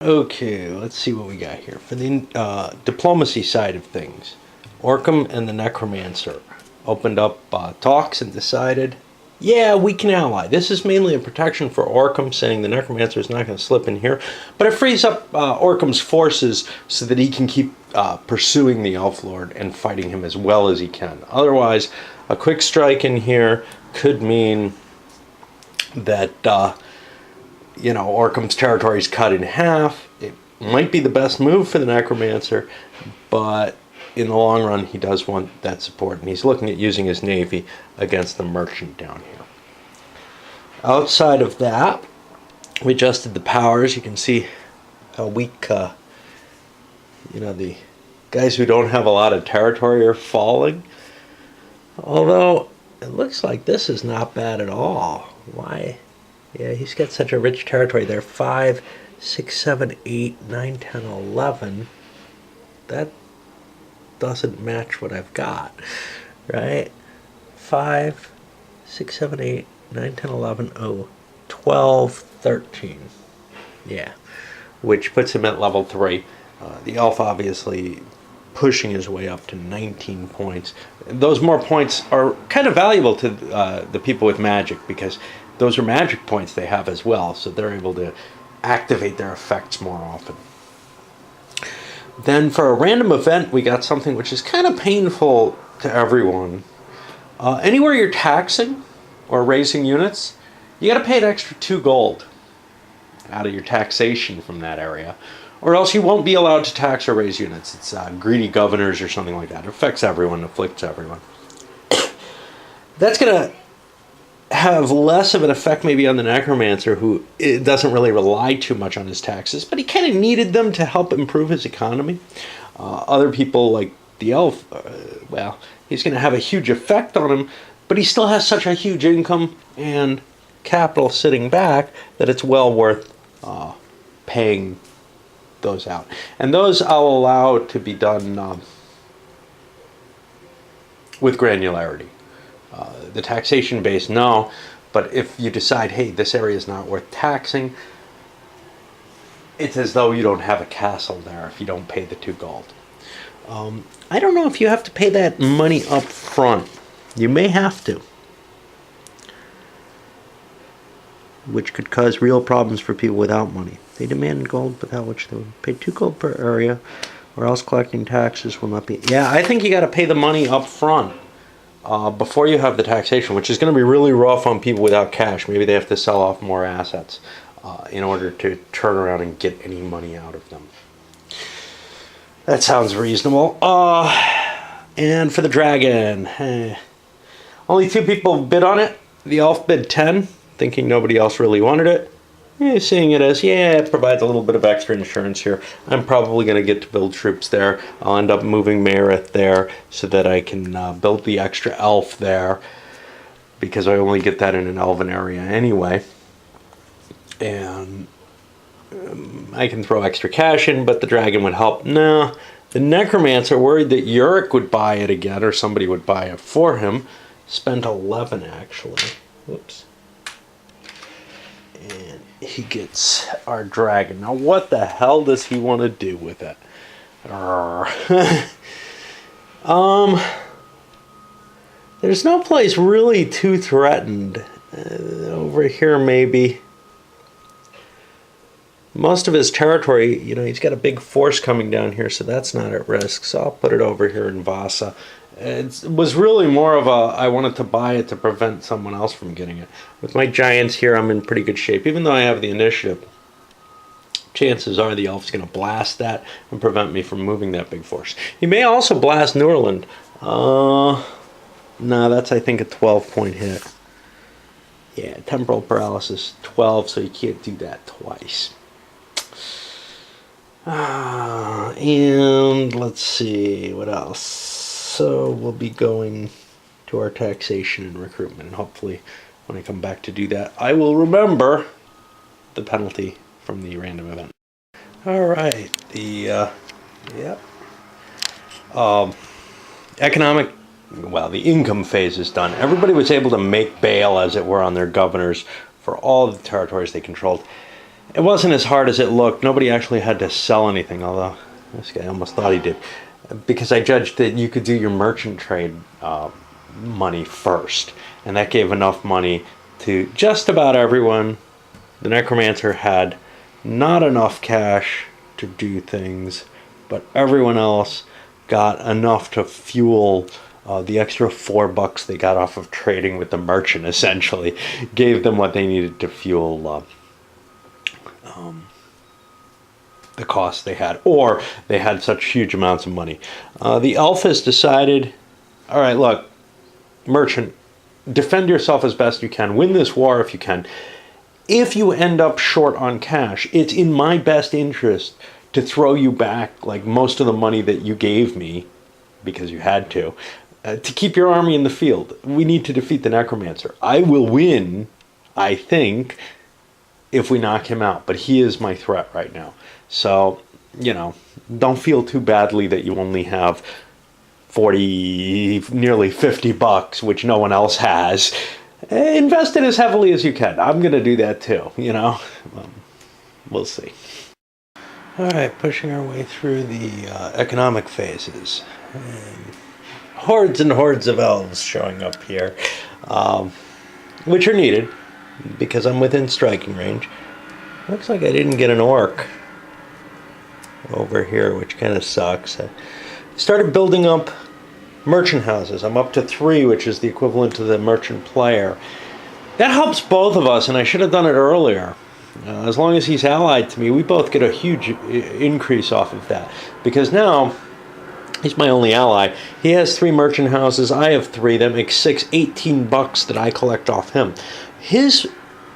Okay, let's see what we got here. For the diplomacy side of things, Orcam and the Necromancer opened up talks and decided, yeah, we can ally. This is mainly a protection for Orcam, saying the Necromancer is not going to slip in here, but it frees up Orcam's forces so that he can keep pursuing the Elf Lord and fighting him as well as he can. Otherwise, a quick strike in here could mean that Orcam's territory is cut in half. It might be the best move for the Necromancer, but in the long run, he does want that support, and he's looking at using his navy against the merchant down here. Outside of that, we adjusted the powers. You can see how weak, the guys who don't have a lot of territory are falling. Although, it looks like this is not bad at all. Why? Yeah, he's got such a rich territory there. 5, 6, 7, 8, 9, 10, 11. That doesn't match what I've got, right? 5, 6, 7, 8, 9, 10, 11, 12, 13. Yeah, which puts him at level 3. The elf obviously pushing his way up to 19 points. Those more points are kind of valuable to the people with magic, because those are magic points they have as well, so they're able to activate their effects more often. Then for a random event, we got something which is kind of painful to everyone. Anywhere you're taxing or raising units, you got to pay an extra 2 gold out of your taxation from that area, or else you won't be allowed to tax or raise units. It's greedy governors or something like that. It affects everyone, afflicts everyone. That's going to have less of an effect maybe on the Necromancer, who doesn't really rely too much on his taxes, but he kind of needed them to help improve his economy. Other people like the elf, well, he's going to have a huge effect on him, but he still has such a huge income and capital sitting back that it's well worth paying those out. And those I'll allow to be done with granularity. The taxation base, no, but if you decide, hey, this area is not worth taxing, it's as though you don't have a castle there if you don't pay the 2 gold. I don't know if you have to pay that money up front. You may have to, which could cause real problems for people without money. They demand gold without which they would pay 2 gold per area, or else collecting taxes will not be... Yeah, I think you got to pay the money up front. Before you have the taxation, which is going to be really rough on people without cash. Maybe they have to sell off more assets in order to turn around and get any money out of them. That sounds reasonable. And for the dragon, only 2 people bid on it. The elf bid 10, thinking nobody else really wanted it. Seeing it as, yeah, it provides a little bit of extra insurance here. I'm probably going to get to build troops there. I'll end up moving Meredith there so that I can build the extra elf there, because I only get that in an elven area anyway. And I can throw extra cash in, but the dragon would help. No, the Necromancer, worried that Yurik would buy it again, or somebody would buy it for him, spent 11 actually. Whoops. And he gets our dragon. Now, what the hell does he want to do with it? There's no place really too threatened. Over here, maybe. Most of his territory, he's got a big force coming down here, so that's not at risk. So I'll put it over here in Vasa. It was really more of I wanted to buy it to prevent someone else from getting it. With my giants here, I'm in pretty good shape. Even though I have the initiative, chances are the elf's going to blast that and prevent me from moving that big force. He may also blast Nurland. No, that's, I think, a 12-point hit. Yeah, temporal paralysis, 12, so you can't do that twice. And let's see, what else? So we'll be going to our taxation and recruitment, and hopefully when I come back to do that, I will remember the penalty from the random event. Alright, the income phase is done. Everybody was able to make bail, as it were, on their governors for all of the territories they controlled. It wasn't as hard as it looked. Nobody actually had to sell anything, although this guy almost thought he did. Because I judged that you could do your merchant trade money first. And that gave enough money to just about everyone. The necromancer had not enough cash to do things, but everyone else got enough to fuel the extra $4 they got off of trading with the merchant. Essentially gave them what they needed to fuel the cost they had, or they had such huge amounts of money. The elf has decided, all right, look, merchant, defend yourself as best you can, win this war if you can. If you end up short on cash, it's in my best interest to throw you back like most of the money that you gave me, because you had to keep your army in the field. We need to defeat the necromancer. I will win, I think, if we knock him out, but he is my threat right now. So, don't feel too badly that you only have 40, nearly $50, which no one else has. Invest it as heavily as you can. I'm going to do that too, we'll see. All right, pushing our way through the economic phases. Hordes and hordes of elves showing up here, which are needed because I'm within striking range. Looks like I didn't get an orc over here, which kind of sucks. I started building up merchant houses. I'm up to 3, which is the equivalent to the merchant player. That helps both of us, and I should have done it earlier. As long as he's allied to me, we both get a huge increase off of that. Because now, he's my only ally. He has 3 merchant houses. I have 3. That makes 6, $18 that I collect off him. His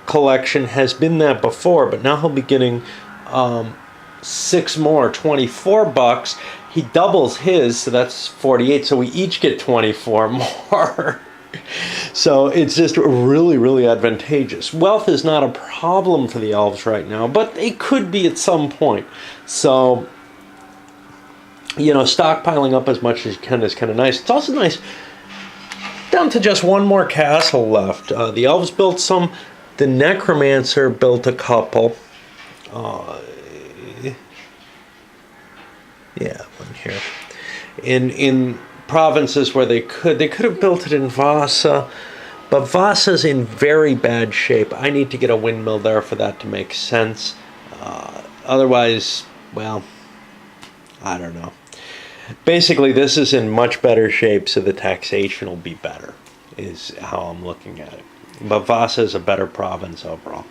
collection has been that before, but now he'll be getting 6 more, $24. He doubles his, so that's 48. So we each get 24 more. So it's just really, really advantageous. Wealth is not a problem for the elves right now, but it could be at some point. So, stockpiling up as much as you can is kind of nice. It's also nice, down to just 1 more castle left. The elves built some. The necromancer built a couple. Yeah, one here. In provinces where they could have built it in Vasa, but Vasa's in very bad shape. I need to get a windmill there for that to make sense. Otherwise, well, I don't know. Basically, this is in much better shape, so the taxation will be better, is how I'm looking at it. But Vasa is a better province overall.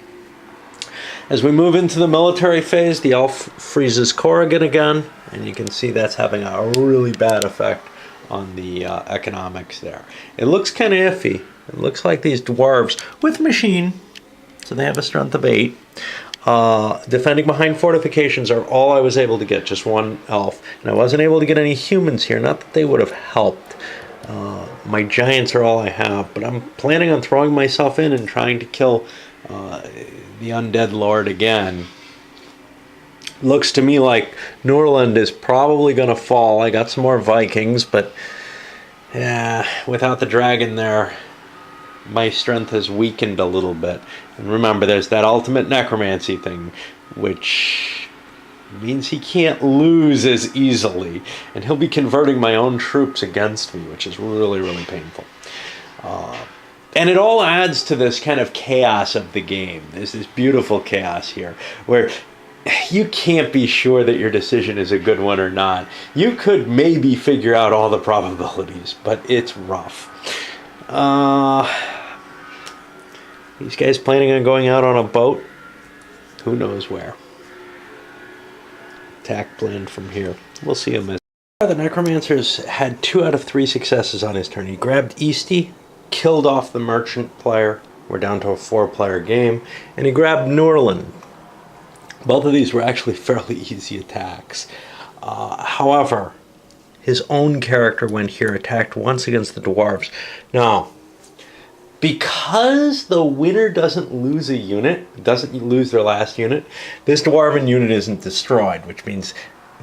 As we move into the military phase, the elf freezes Corrigan again, and you can see that's having a really bad effect on the economics there. It looks kind of iffy. It looks like these dwarves with machine, so they have a strength of 8. Defending behind fortifications are all I was able to get, just 1 elf. And I wasn't able to get any humans here, not that they would have helped. My giants are all I have, but I'm planning on throwing myself in and trying to kill the undead lord again. Looks to me like Norland is probably going to fall. I got some more Vikings, but yeah, without the dragon there, my strength has weakened a little bit. And remember, there's that ultimate necromancy thing, which means he can't lose as easily, and he'll be converting my own troops against me, which is really, really painful. And it all adds to this kind of chaos of the game. There's this beautiful chaos here, where you can't be sure that your decision is a good one or not. You could maybe figure out all the probabilities, but it's rough. These guys planning on going out on a boat? Who knows where? Attack planned from here. We'll see him. The Necromancer's had 2 out of 3 successes on his turn. He grabbed Easty, killed off the merchant player. We're down to a 4-player game. And he grabbed Norland. Both of these were actually fairly easy attacks. However, his own character went here, attacked once against the dwarves. Now, because the winner doesn't lose a unit, doesn't lose their last unit, this dwarven unit isn't destroyed, which means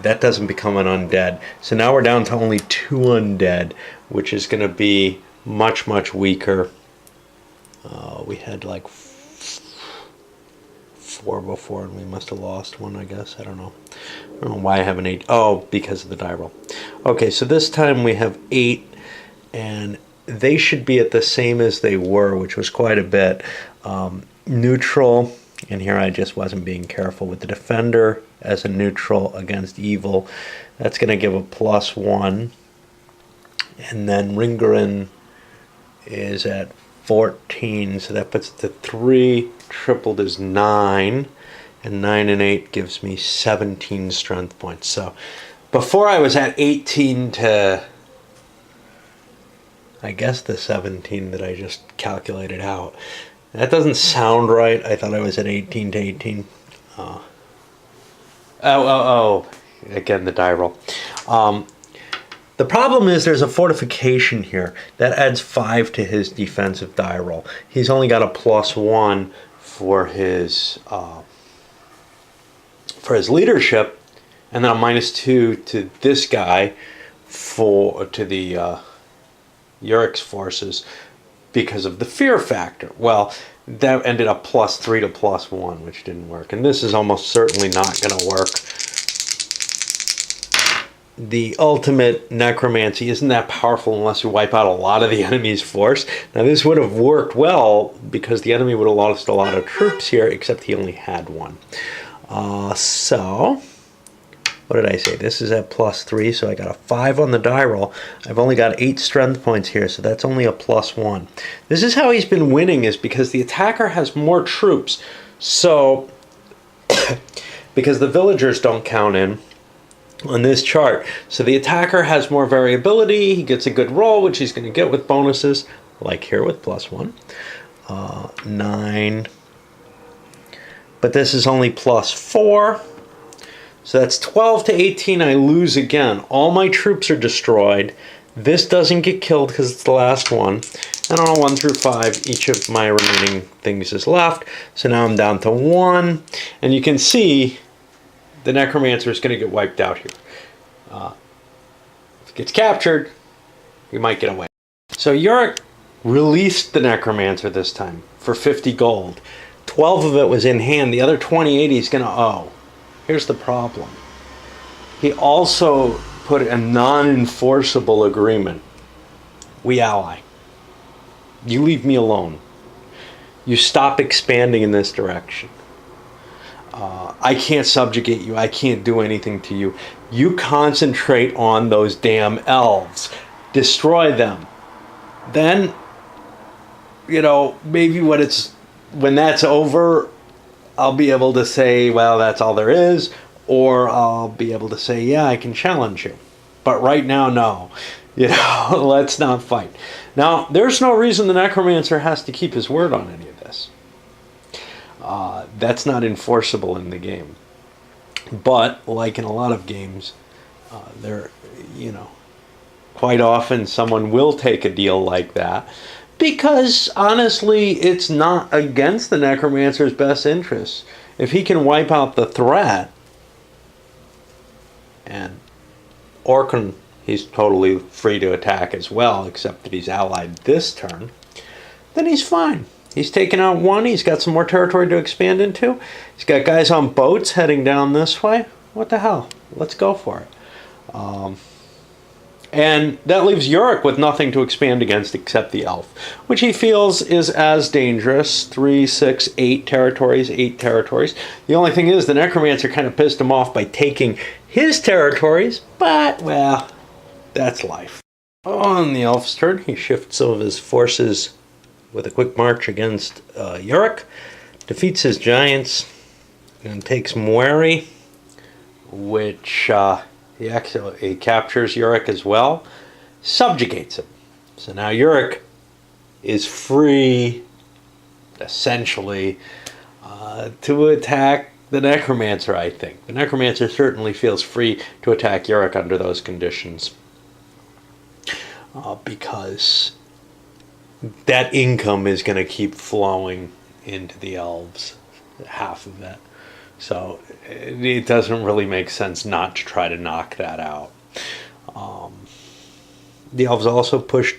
that doesn't become an undead. So now we're down to only 2 undead, which is going to be much, much weaker. We had like 4 before, and we must have lost one, I guess. I don't know. I don't know why I have an 8. Oh, because of the die roll. Okay, so this time we have 8, and they should be at the same as they were, which was quite a bit. Neutral, and here I just wasn't being careful with the defender as a neutral against evil. That's going to give a +1. And then Ringarin is at 14, so that puts it to 3. Tripled is 9, and 9 and 8 gives me 17 strength points. So before I was at 18 to, I guess, the 17 that I just calculated out. That doesn't sound right. I thought I was at 18 to 18. Again, the die roll. The problem is there's a fortification here that adds 5 to his defensive die roll. He's only got a +1 for his leadership, and then a -2 to this guy to the Urik's forces because of the fear factor. Well, that ended up +3 to +1, which didn't work, and this is almost certainly not going to work. The ultimate necromancy isn't that powerful unless you wipe out a lot of the enemy's force. Now this would have worked well because the enemy would have lost a lot of troops here, except he only had 1. So, what did I say? This is at +3, so I got a 5 on the die roll. I've only got 8 strength points here, so that's only a +1. This is how he's been winning, is because the attacker has more troops. So, because the villagers don't count in on this chart. So the attacker has more variability. He gets a good roll, which he's going to get with bonuses, like here with +1. 9. But this is only +4. So that's 12 to 18. I lose again. All my troops are destroyed. This doesn't get killed because it's the last one. And on a 1 through 5, each of my remaining things is left. So now I'm down to 1. And you can see the necromancer is going to get wiped out here. If it gets captured, we might get away. So Urik released the necromancer this time for 50 gold. 12 of it was in hand. The other 28 he's going to owe. Here's the problem. He also put a non-enforceable agreement. We ally. You leave me alone. You stop expanding in this direction. I can't subjugate you. I can't do anything to you. You concentrate on those damn elves. Destroy them. Then, maybe when that's over, I'll be able to say, well, that's all there is. Or I'll be able to say, yeah, I can challenge you. But right now, no. Let's not fight. Now, there's no reason the necromancer has to keep his word on any of this. That's not enforceable in the game. But, like in a lot of games, quite often someone will take a deal like that because, honestly, it's not against the necromancer's best interests. If he can wipe out the threat, and Orkun, he's totally free to attack as well, except that he's allied this turn, then he's fine. He's taken out 1. He's got some more territory to expand into. He's got guys on boats heading down this way. What the hell? Let's go for it. And that leaves Urik with nothing to expand against except the elf, which he feels is as dangerous. 3, 6, 8 territories, 8 territories. The only thing is the necromancer kind of pissed him off by taking his territories, but, well, that's life. On the elf's turn, he shifts some of his forces with a quick march against Urik, defeats his giants, and takes Mueri, which he captures Urik as well, subjugates him. So now Urik is free, essentially, to attack the necromancer, I think. The necromancer certainly feels free to attack Urik under those conditions, because that income is going to keep flowing into the elves, half of it. So it doesn't really make sense not to try to knock that out. The elves also pushed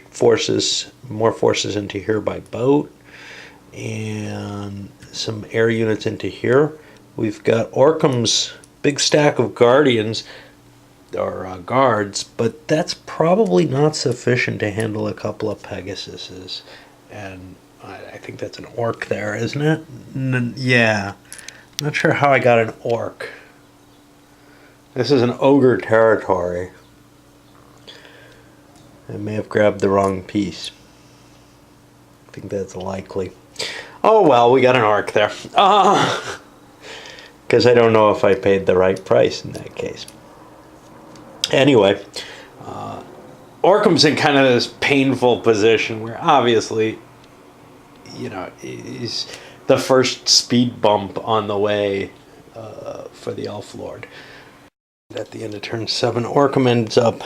more forces into here by boat, and some air units into here. We've got Orcham's big stack of Guardians, or guards, but that's probably not sufficient to handle a couple of Pegasuses. And I think that's an orc there, isn't it? Yeah. Not sure how I got an orc. This is an ogre territory. I may have grabbed the wrong piece. I think that's likely. Oh well, we got an orc there. Because I don't know if I paid the right price in that case. Anyway, Orcham's in kind of this painful position where obviously, you know, he's the first speed bump on the way for the Elf Lord. At the end of turn 7, Orcham ends up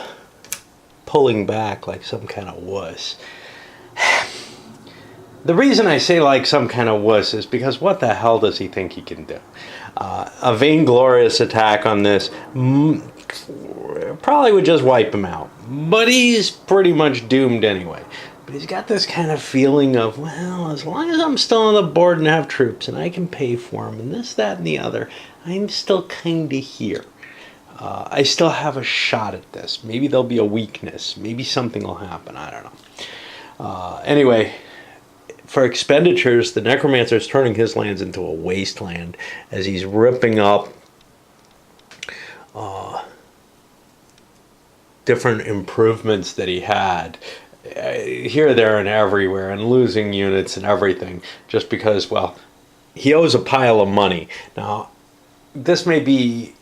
pulling back like some kind of wuss. The reason I say like some kind of wuss is because what the hell does he think he can do? A vainglorious attack on this probably would just wipe him out. But he's pretty much doomed anyway. But he's got this kind of feeling of, well, as long as I'm still on the board and have troops and I can pay for them and this, that, and the other, I'm still kind of here. I still have a shot at this. Maybe there'll be a weakness. Maybe something will happen. I don't know. Anyway, for expenditures, the Necromancer is turning his lands into a wasteland as he's ripping up different improvements that he had here, there, and everywhere, and losing units and everything just because, well, he owes a pile of money. Now, this may be,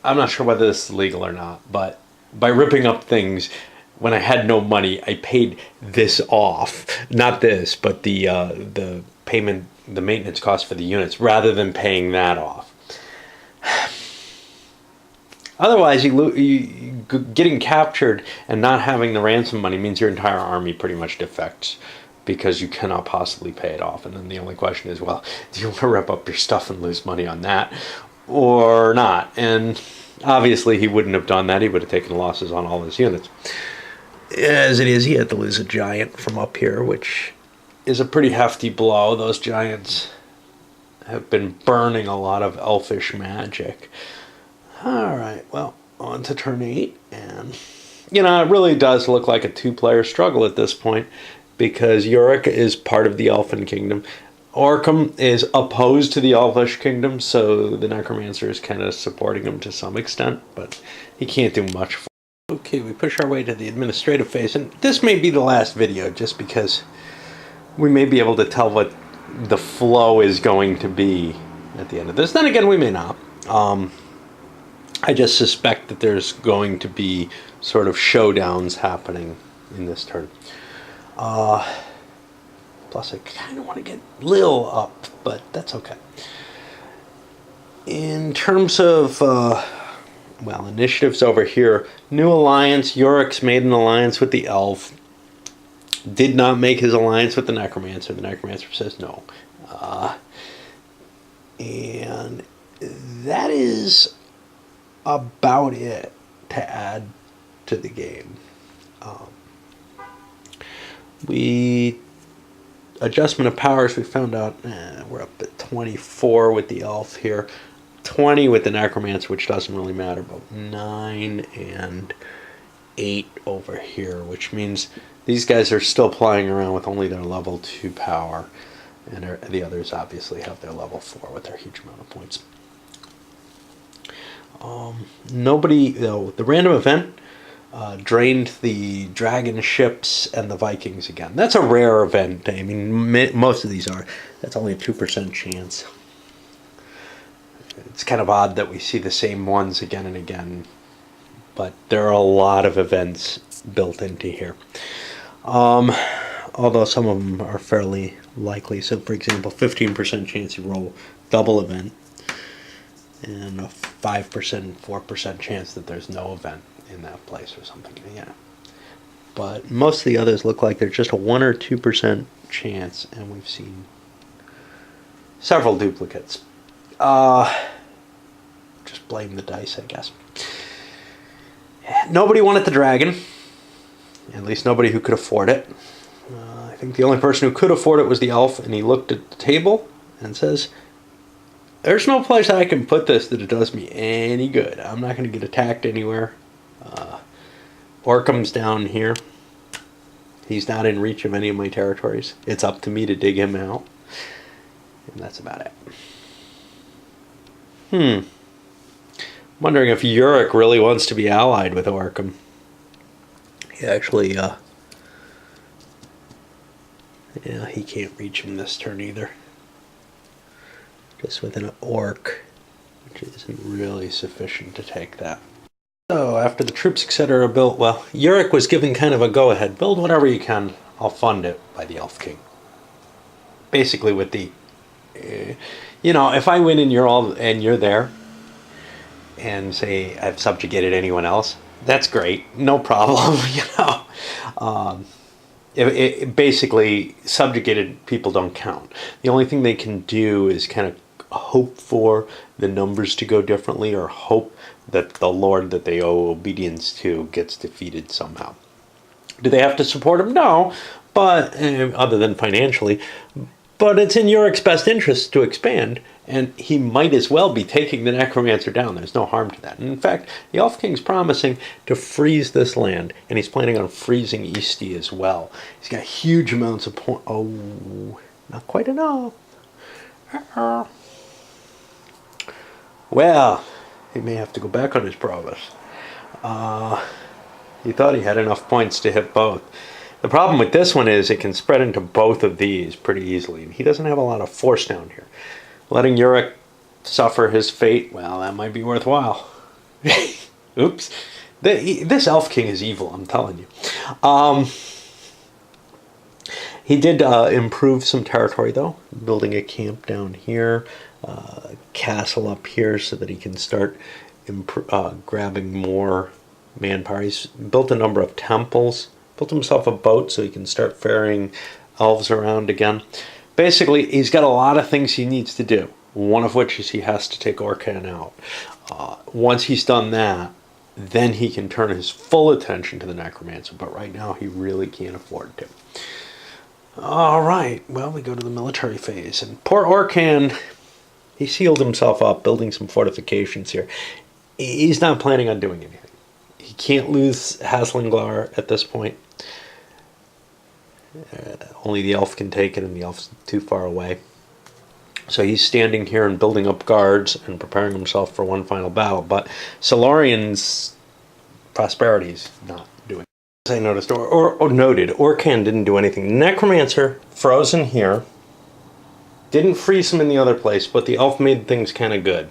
I'm not sure whether this is legal or not, but by ripping up things when I had no money, I paid this off. Not this, but the payment, the maintenance cost for the units, rather than paying that off. Otherwise, getting captured and not having the ransom money means your entire army pretty much defects because you cannot possibly pay it off. And then the only question is, well, do you want to rip up your stuff and lose money on that or not? And obviously, he wouldn't have done that. He would have taken losses on all his units. As it is, he had to lose a giant from up here, which is a pretty hefty blow. Those giants have been burning a lot of elfish magic. All right, well, on to turn 8. And, you know, it really does look like a two-player struggle at this point because Yorick is part of the Elfin Kingdom. Orcham is opposed to the Elvish Kingdom, so the Necromancer is kind of supporting him to some extent, but he can't do much for him. Okay, we push our way to the administrative phase, and this may be the last video just because we may be able to tell what the flow is going to be at the end of this. Then again, we may not. I just suspect that there's going to be sort of showdowns happening in this turn. Plus, I kind of want to get Lil up, but that's okay. In terms of, well, initiatives over here, new alliance. Yorick's made an alliance with the Elf. Did not make his alliance with the Necromancer. The Necromancer says no. And that is about it to add to the game. Adjustment of powers, we found out we're up at 24 with the Elf here, 20 with the Necromancer, which doesn't really matter, but 9 and 8 over here, which means these guys are still playing around with only their level 2 power, and the others obviously have their level 4 with their huge amount of points. Nobody, though, the random event drained the dragon ships and the Vikings again. That's a rare event. I mean, most of these are. That's only a 2% chance. It's kind of odd that we see the same ones again and again, but there are a lot of events built into here. Although some of them are fairly likely. So, for example, 15% chance you roll double event, and a 5%, 4% chance that there's no event in that place or something. Yeah. But most of the others look like they're just a 1 or 2% chance, and we've seen several duplicates. Just blame the dice, I guess. Nobody wanted the dragon. At least nobody who could afford it. I think the only person who could afford it was the elf, and he looked at the table and says, there's no place I can put this that it does me any good. I'm not going to get attacked anywhere. Orcham's down here. He's not in reach of any of my territories. It's up to me to dig him out. And that's about it. Wondering if Uric really wants to be allied with Orcham. He actually, yeah, he can't reach him this turn either. Just with an orc, which isn't really sufficient to take that. So after the troops, etc., are built, well, Uric was given kind of a go-ahead. Build whatever you can. I'll fund it by the Elf King. Basically with the, if I win and you're there, and say I've subjugated anyone else, that's great, no problem. Basically subjugated people don't count. The only thing they can do is kind of hope for the numbers to go differently, or hope that the lord that they owe obedience to gets defeated somehow. Do they have to support him? No, but other than financially. But it's in Uric's best interest to expand, and he might as well be taking the Necromancer down. There's no harm to that. And in fact, the Elf King's promising to freeze this land, and he's planning on freezing Eastie as well. He's got huge amounts of points. Oh, not quite enough. Well, he may have to go back on his promise. He thought he had enough points to hit both. The problem with this one is it can spread into both of these pretty easily, and he doesn't have a lot of force down here. Letting Uric suffer his fate, well, that might be worthwhile. Oops. This Elf King is evil, I'm telling you. He did improve some territory, though, building a camp down here, castle up here so that he can start grabbing more manpower. He's built a number of temples. Built himself a boat so he can start ferrying elves around again. Basically, he's got a lot of things he needs to do, one of which is he has to take Orcan out. Once he's done that, then he can turn his full attention to the Necromancer, but right now he really can't afford to. All right, well, we go to the military phase, and poor Orcan, he sealed himself up, building some fortifications here. He's not planning on doing anything. He can't lose Haslinglar at this point. Only the elf can take it, and the elf's too far away. So he's standing here and building up guards and preparing himself for one final battle. But Solarian's prosperity is not doing it. As I noticed, or noted, Orcan didn't do anything. Necromancer, frozen here. Didn't freeze him in the other place, but the elf made things kind of good.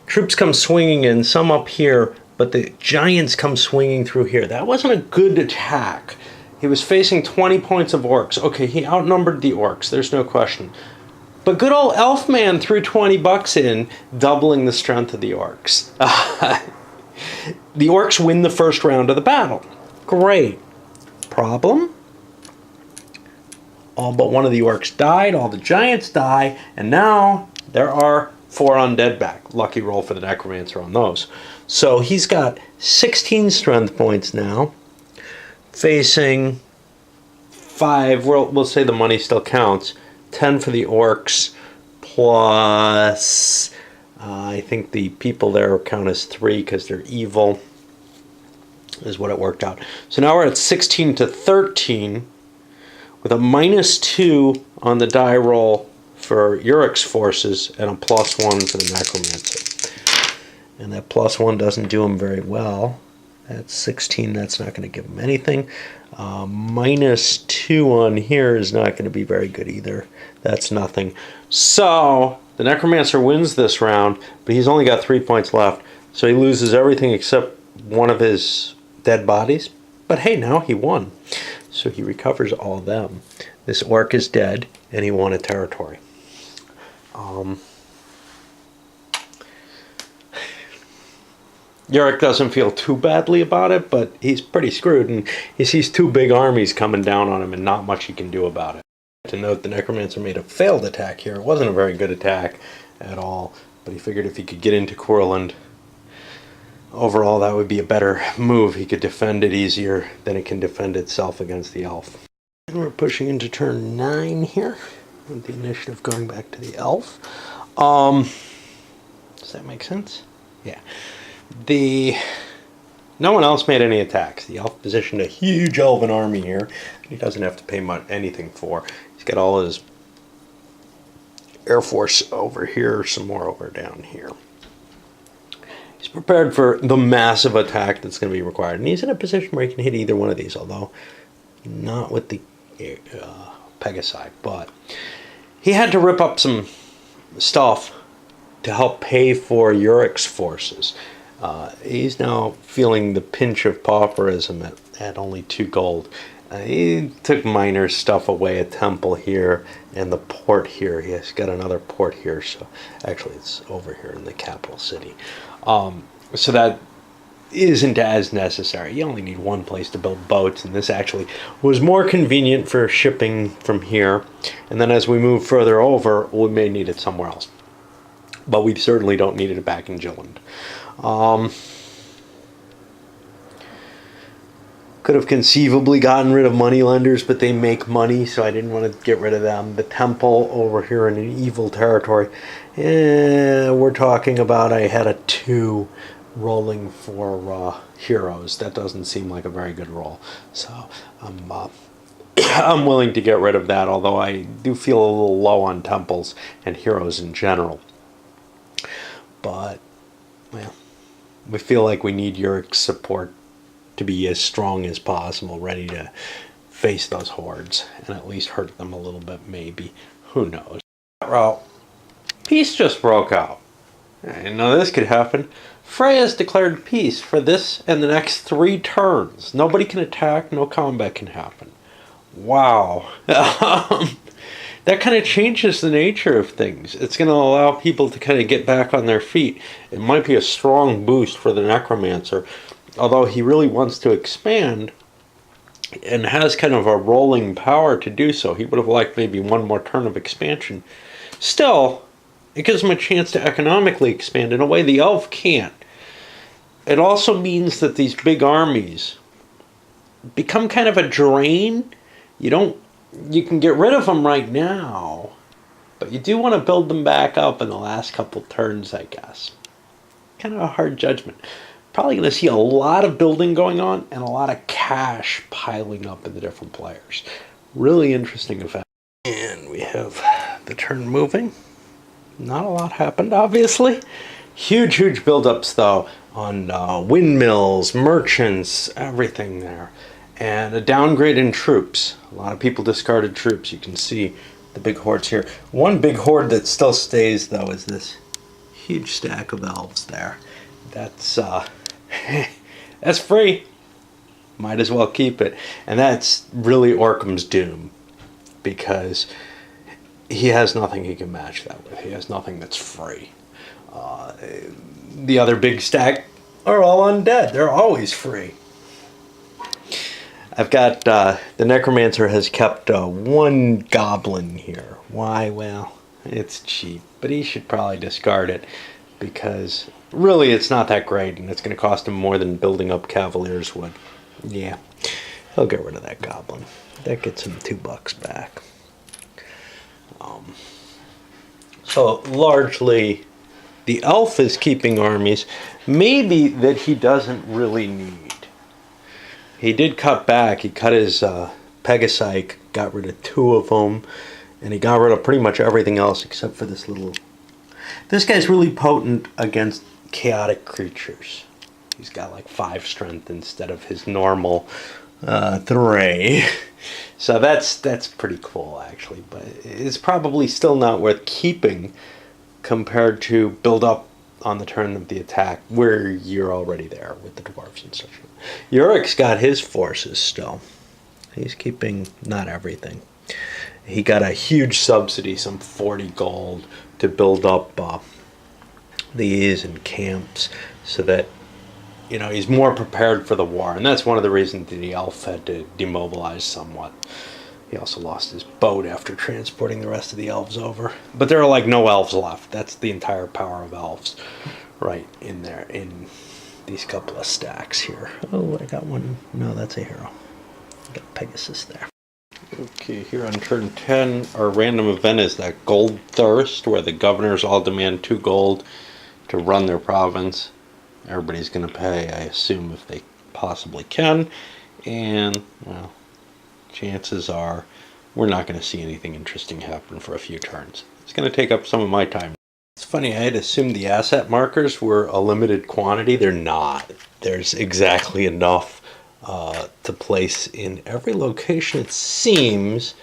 Troops come swinging in, some up here, but the giants come swinging through here. That wasn't a good attack. He was facing 20 points of orcs. Okay, he outnumbered the orcs, there's no question. But good old Elfman threw 20 bucks in, doubling the strength of the orcs. The orcs win the first round of the battle. Great. Problem? All but one of the orcs died, all the giants die, and now there are 4 undead back. Lucky roll for the Necromancer on those. So he's got 16 strength points now, facing 5, we'll say the money still counts, 10 for the orcs, plus I think the people there count as 3 because they're evil, is what it worked out. So now we're at 16 to 13, with a -2 on the die roll for Uric's forces, and a +1 for the Necromancer. And that +1 doesn't do him very well. That's 16, that's not going to give him anything. -2 on here is not going to be very good either. That's nothing. So, the Necromancer wins this round, but he's only got 3 points left. So he loses everything except one of his dead bodies. But hey, now he won. So he recovers all of them. This orc is dead, and he won a territory. Uric doesn't feel too badly about it, but he's pretty screwed, and he sees 2 big armies coming down on him, and not much he can do about it. To note, the Necromancer made a failed attack here. It wasn't a very good attack at all, but he figured if he could get into Courland, overall that would be a better move. He could defend it easier than it can defend itself against the elf. And we're pushing into turn 9 here, with the initiative going back to the elf. Does that make sense? Yeah. No one else made any attacks. The elf positioned a huge elven army here. He doesn't have to pay anything for. He's got all his Air Force over here, some more over down here. He's prepared for the massive attack that's going to be required. And he's in a position where he can hit either one of these, although not with the Pegasi. But he had to rip up some stuff to help pay for Urik's forces. He's now feeling the pinch of pauperism at only 2 gold. He took minor stuff away, a temple here and the port here. He's got another port here, so actually it's over here in the capital city. So that isn't as necessary. You only need one place to build boats, and this actually was more convenient for shipping from here. And then as we move further over, we may need it somewhere else. But we certainly don't need it back in Jylland. Could have conceivably gotten rid of moneylenders, but they make money, so I didn't want to get rid of them. The temple over here in an evil territory, we're talking about I had a 2 rolling for heroes. That doesn't seem like a very good roll, so I'm willing to get rid of that, although I do feel a little low on temples and heroes in general. But, well, we feel like we need Urik's support to be as strong as possible, ready to face those hordes and at least hurt them a little bit, maybe. Who knows? Well, peace just broke out. I didn't know this could happen. Freya's declared peace for this and the next 3 turns. Nobody can attack, no combat can happen. Wow. That kind of changes the nature of things. It's going to allow people to kind of get back on their feet. It might be a strong boost for the Necromancer, although he really wants to expand and has kind of a rolling power to do so. He would have liked maybe 1 more turn of expansion. Still, it gives him a chance to economically expand in a way the elf can't. It also means that these big armies become kind of a drain. You can get rid of them right now, but you do want to build them back up in the last couple turns, I guess. Kind of a hard judgment. Probably going to see a lot of building going on and a lot of cash piling up in the different players. Really interesting event. And we have the turn moving. Not a lot happened, obviously. Huge buildups, though, on windmills, merchants, everything there. And a downgrade in troops. A lot of people discarded troops. You can see the big hordes here. One big horde that still stays, though, is this huge stack of elves there. That's that's free. Might as well keep it. And that's really Orcham's doom, because he has nothing he can match that with. He has nothing that's free. The other big stack are all undead. They're always free. I've got, the Necromancer has kept 1 goblin here. Why? Well, it's cheap, but he should probably discard it, because really it's not that great, and it's going to cost him more than building up Cavaliers would. Yeah, he'll get rid of that goblin. That gets him $2 back. So largely, the elf is keeping armies, maybe that he doesn't really need. He did cut back. He cut his Pegasi, got rid of 2 of them, and he got rid of pretty much everything else except for this little... This guy's really potent against chaotic creatures. He's got like 5 strength instead of his normal 3. So that's pretty cool, actually. But it's probably still not worth keeping compared to build up on the turn of the attack where you're already there with the dwarves and such. Urik's got his forces still. He's keeping not everything. He got a huge subsidy, some 40 gold, to build up these and camps so that, you know, he's more prepared for the war. And that's one of the reasons that the elf had to demobilize somewhat. He also lost his boat after transporting the rest of the elves over. But there are like no elves left. That's the entire power of elves right in there, in these couple of stacks here. Oh, I got one. No, that's a hero. I got Pegasus there. Okay, here on turn 10, our random event is that gold thirst, where the governors all demand 2 gold to run their province. Everybody's going to pay, I assume, if they possibly can. And, well, chances are we're not going to see anything interesting happen for a few turns. It's going to take up some of my time. It's funny, I had assumed the asset markers were a limited quantity. They're not. There's exactly enough to place in every location, it seems,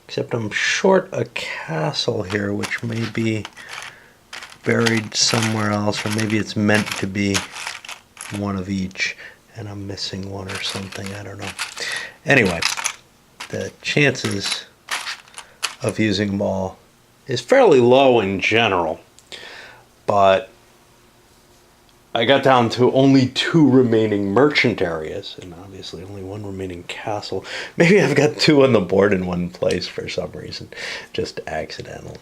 except I'm short a castle here, which may be buried somewhere else, or maybe it's meant to be one of each, and I'm missing one or something, I don't know. Anyway, the chances of using them all is fairly low in general, but I got down to only 2 remaining merchant areas, and obviously only 1 remaining castle. Maybe I've got 2 on the board in one place for some reason, just accidental.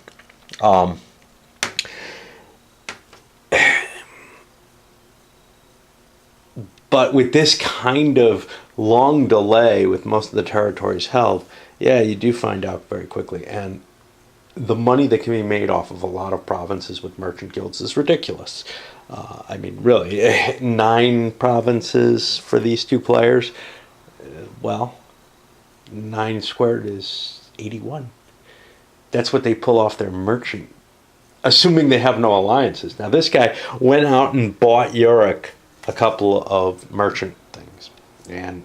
But with this kind of long delay with most of the territories held, yeah, you do find out very quickly. And the money that can be made off of a lot of provinces with merchant guilds is ridiculous. I mean, really, 9 provinces for these 2 players. Well, 9 squared is 81. That's what they pull off their merchant, assuming they have no alliances. Now, this guy went out and bought Yurik a couple of merchant things, and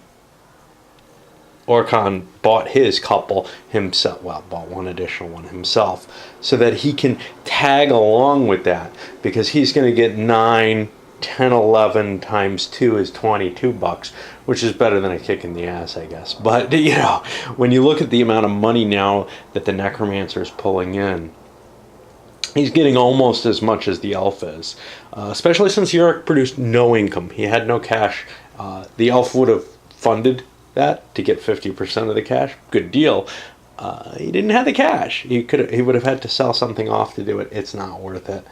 Orkhan bought his couple himself, well, bought 1 additional one himself, so that he can tag along with that, because he's going to get 9, 10, 11 times 2 is 22 bucks, which is better than a kick in the ass, I guess. But, you know, when you look at the amount of money now that the Necromancer is pulling in, he's getting almost as much as the elf is, especially since Yurik produced no income. He had no cash. The elf would have funded that to get 50% of the cash. Good deal. He didn't have the cash. He would have had to sell something off to do it. It's not worth it.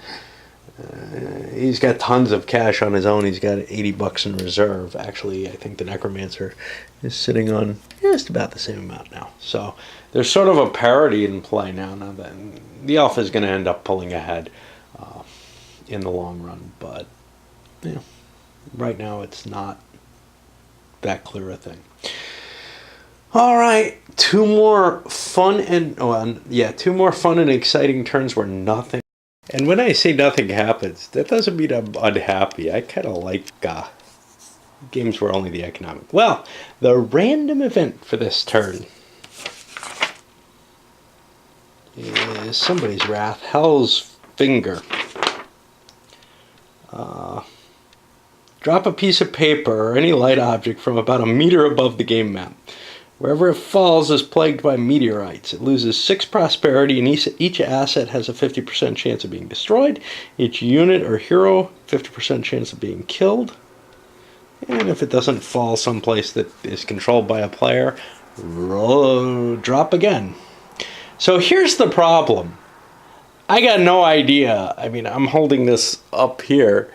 He's got tons of cash on his own. He's got 80 bucks in reserve. Actually, I think the Necromancer is sitting on just about the same amount now. So there's sort of a parity in play now. Now that the elf is going to end up pulling ahead in the long run, but yeah, right now it's not that clear a thing. All right, 2 more fun and 2 more fun and exciting turns where nothing. And when I say nothing happens, that doesn't mean I'm unhappy. I kind of like games where only the economic. Well, the random event for this turn is somebody's wrath. Hell's Finger. Drop a piece of paper or any light object from about a meter above the game map. Wherever it falls is plagued by meteorites. It loses 6 prosperity, and each asset has a 50% chance of being destroyed. Each unit or hero, 50% chance of being killed. And if it doesn't fall someplace that is controlled by a player, drop again. So here's the problem. I got no idea. I mean, I'm holding this up here.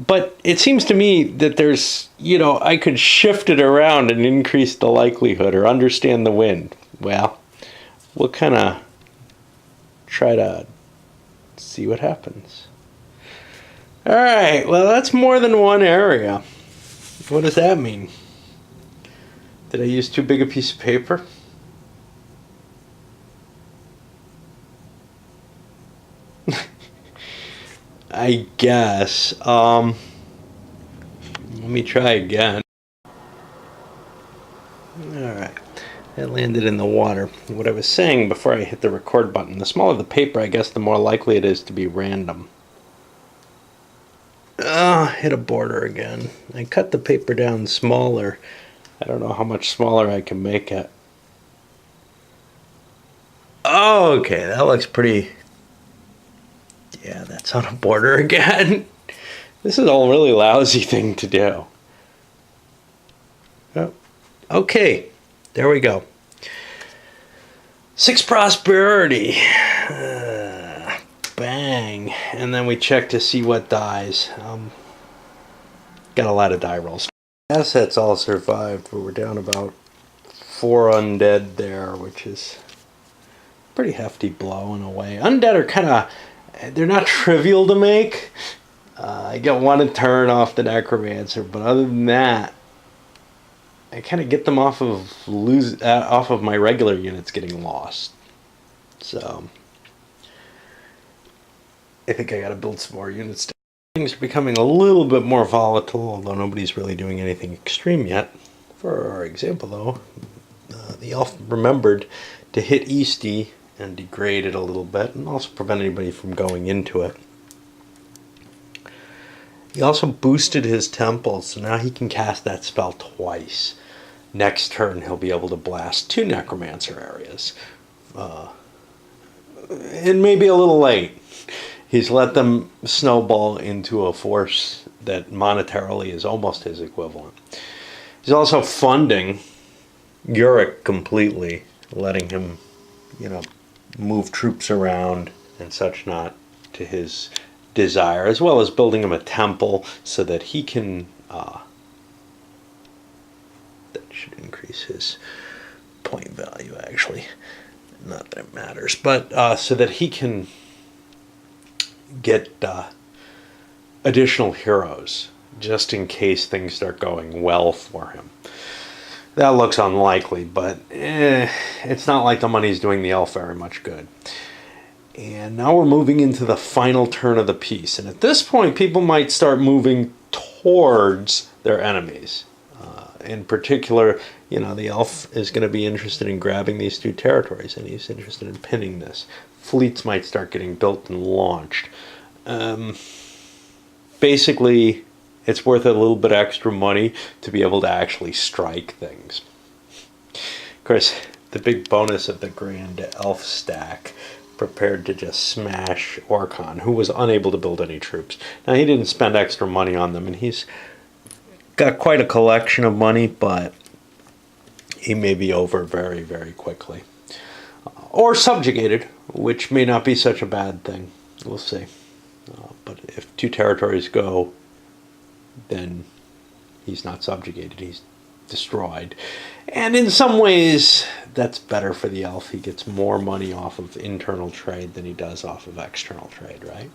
But it seems to me that there's, I could shift it around and increase the likelihood or understand the wind. Well, we'll kind of try to see what happens. All right, well, that's more than 1 area. What does that mean? Did I use too big a piece of paper? I guess. Let me try again. Alright. It landed in the water. What I was saying before I hit the record button, the smaller the paper, I guess the more likely it is to be random. Hit a border again. I cut the paper down smaller. I don't know how much smaller I can make it. Oh, okay, that looks pretty... Yeah, that's on a border again. This is a really lousy thing to do. Oh, okay, there we go. 6 prosperity. Bang. And then we check to see what dies. Got a lot of die rolls. Assets all survived, but we're down about 4 undead there, which is a pretty hefty blow in a way. Undead are kind of, they're not trivial to make. I get one a turn off the necromancer, but other than that, I kind of get them off of my regular units getting lost. So I think I got to build some more units. Things are becoming a little bit more volatile, although nobody's really doing anything extreme yet. For example, though, the elf remembered to hit Easty and degrade it a little bit, and also prevent anybody from going into it. He also boosted his temple, so now he can cast that spell twice. Next turn, he'll be able to blast 2 necromancer areas. It may be a little late. He's let them snowball into a force that monetarily is almost his equivalent. He's also funding Uric completely, letting him, move troops around and such not to his desire, as well as building him a temple so that he can, that should increase his point value actually, not that it matters, but so that he can get additional heroes just in case things start going well for him. That looks unlikely, but it's not like the money's doing the elf very much good. And now we're moving into the final turn of the piece. And at this point, people might start moving towards their enemies. In particular, the elf is going to be interested in grabbing these 2 territories, and he's interested in pinning this. Fleets might start getting built and launched. Basically, it's worth a little bit extra money to be able to actually strike things. Of course, the big bonus of the Grand Elf stack, prepared to just smash Orkhan, who was unable to build any troops. Now, he didn't spend extra money on them, and he's got quite a collection of money, but he may be over very, very quickly. Or subjugated, which may not be such a bad thing. We'll see. But if 2 territories go, then he's not subjugated, he's destroyed. And in some ways, that's better for the elf. He gets more money off of internal trade than he does off of external trade, right?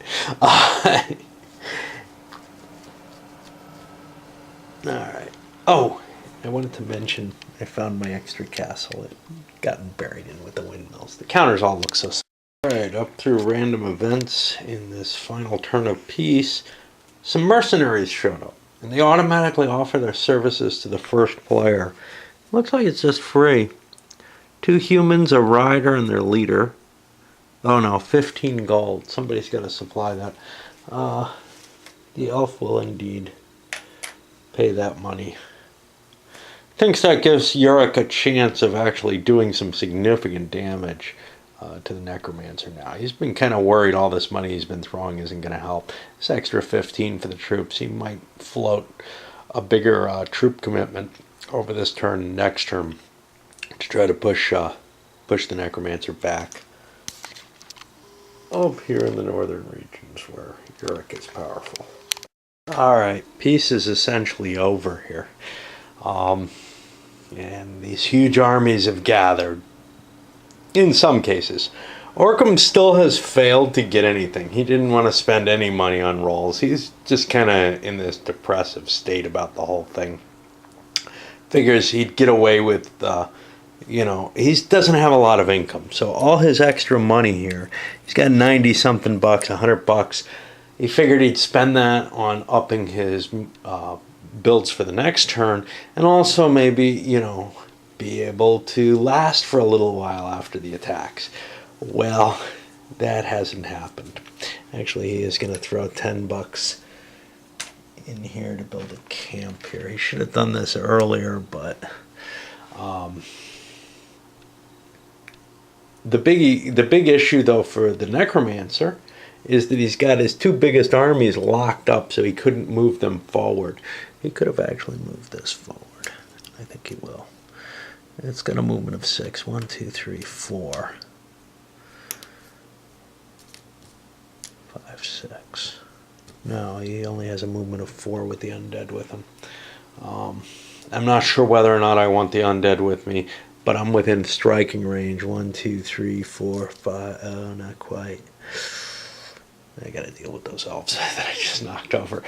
Alright. Oh, I wanted to mention I found my extra castle. It gotten buried in with the windmills. The counters all look so simple. Alright, up through random events in this final turn of peace, some mercenaries showed up. And they automatically offer their services to the first player. Looks like it's just free. 2 humans, a rider, and their leader. Oh no, 15 gold. Somebody's got to supply that. The elf will indeed pay that money. Thinks that gives Uric a chance of actually doing some significant damage to the necromancer now. He's been kind of worried all this money he's been throwing isn't going to help. This extra 15 for the troops, he might float a bigger troop commitment over this turn and next turn to try to push the necromancer back up here in the northern regions where Uric is powerful. Alright, peace is essentially over here. And these huge armies have gathered. In some cases. Orkham still has failed to get anything. He didn't want to spend any money on rolls. He's just kind of in this depressive state about the whole thing. Figures he'd get away with, he doesn't have a lot of income. So all his extra money here, he's got 90 something bucks, $100. He figured he'd spend that on upping his builds for the next turn, and also maybe, be able to last for a little while after the attacks. Well, that hasn't happened. Actually, he is going to throw $10 in here to build a camp here. He should have done this earlier, but the big issue though for the necromancer is that he's got his 2 biggest armies locked up, so he couldn't move them forward. He could have actually moved this forward. I think he will. It's got a movement of 6. 1, 2, 3, 4. 5, 6. No, he only has a movement of 4 with the undead with him. I'm not sure whether or not I want the undead with me. but I'm within striking range. 1, 2, 3, 4, 5. Oh, not quite. I got to deal with those elves that I just knocked over.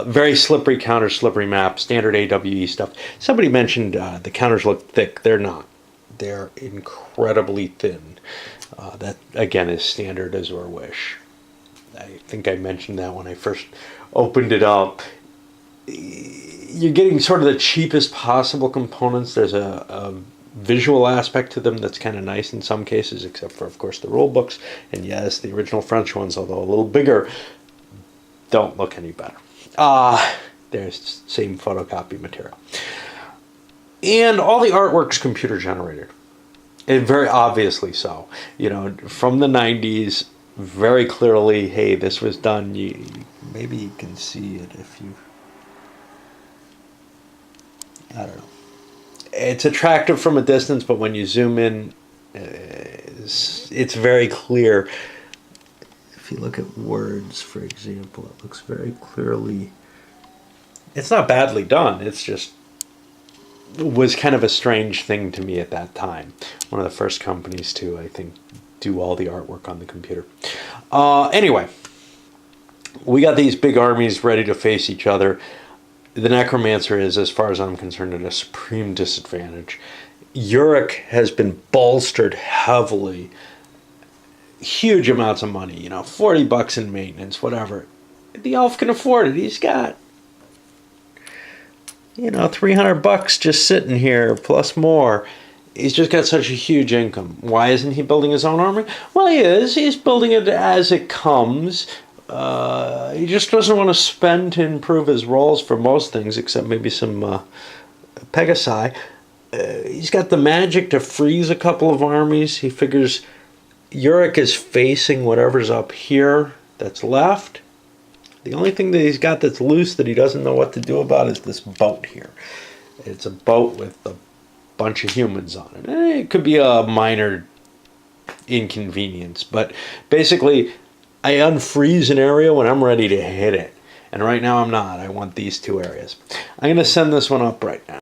Very slippery counter, slippery map, standard AWE stuff. Somebody mentioned the counters look thick. They're not. They're incredibly thin. That, again, is standard Azure Wish. I think I mentioned that when I first opened it up. You're getting sort of the cheapest possible components. There's a visual aspect to them that's kind of nice in some cases, except for, of course, the rule books. And yes, the original French ones, although a little bigger, don't look any better. There's same photocopy material. And all the artwork's computer generated. And very obviously so. You know, from the 90s, very clearly, hey, this was done. Maybe you can see it if you... I don't know. It's attractive from a distance, but when you zoom in, it's very clear. If you look at words, for example, it looks very clearly... It's not badly done. It's just... It was kind of a strange thing to me at that time. One of the first companies to, I think, do all the artwork on the computer. Anyway, we got these big armies ready to face each other. The Necromancer is, as far as I'm concerned, at a supreme disadvantage. Uric has been bolstered heavily. Huge amounts of money, you know, $40 in maintenance, whatever. The elf can afford it. He's got, you know, $300 just sitting here, plus more. He's just got such a huge income. Why isn't he building his own army? Well, he is. He's building it as it comes. He just doesn't want to spend to improve his rolls for most things, except maybe some Pegasi. He's got the magic to freeze a couple of armies. He figures Uric is facing whatever's up here that's left. The only thing that he's got that's loose that he doesn't know what to do about is this boat here. It's a boat with a bunch of humans on it. It could be a minor inconvenience, but basically I unfreeze an area when I'm ready to hit it. And right now I'm not. I want these two areas. I'm going to send this one up right now.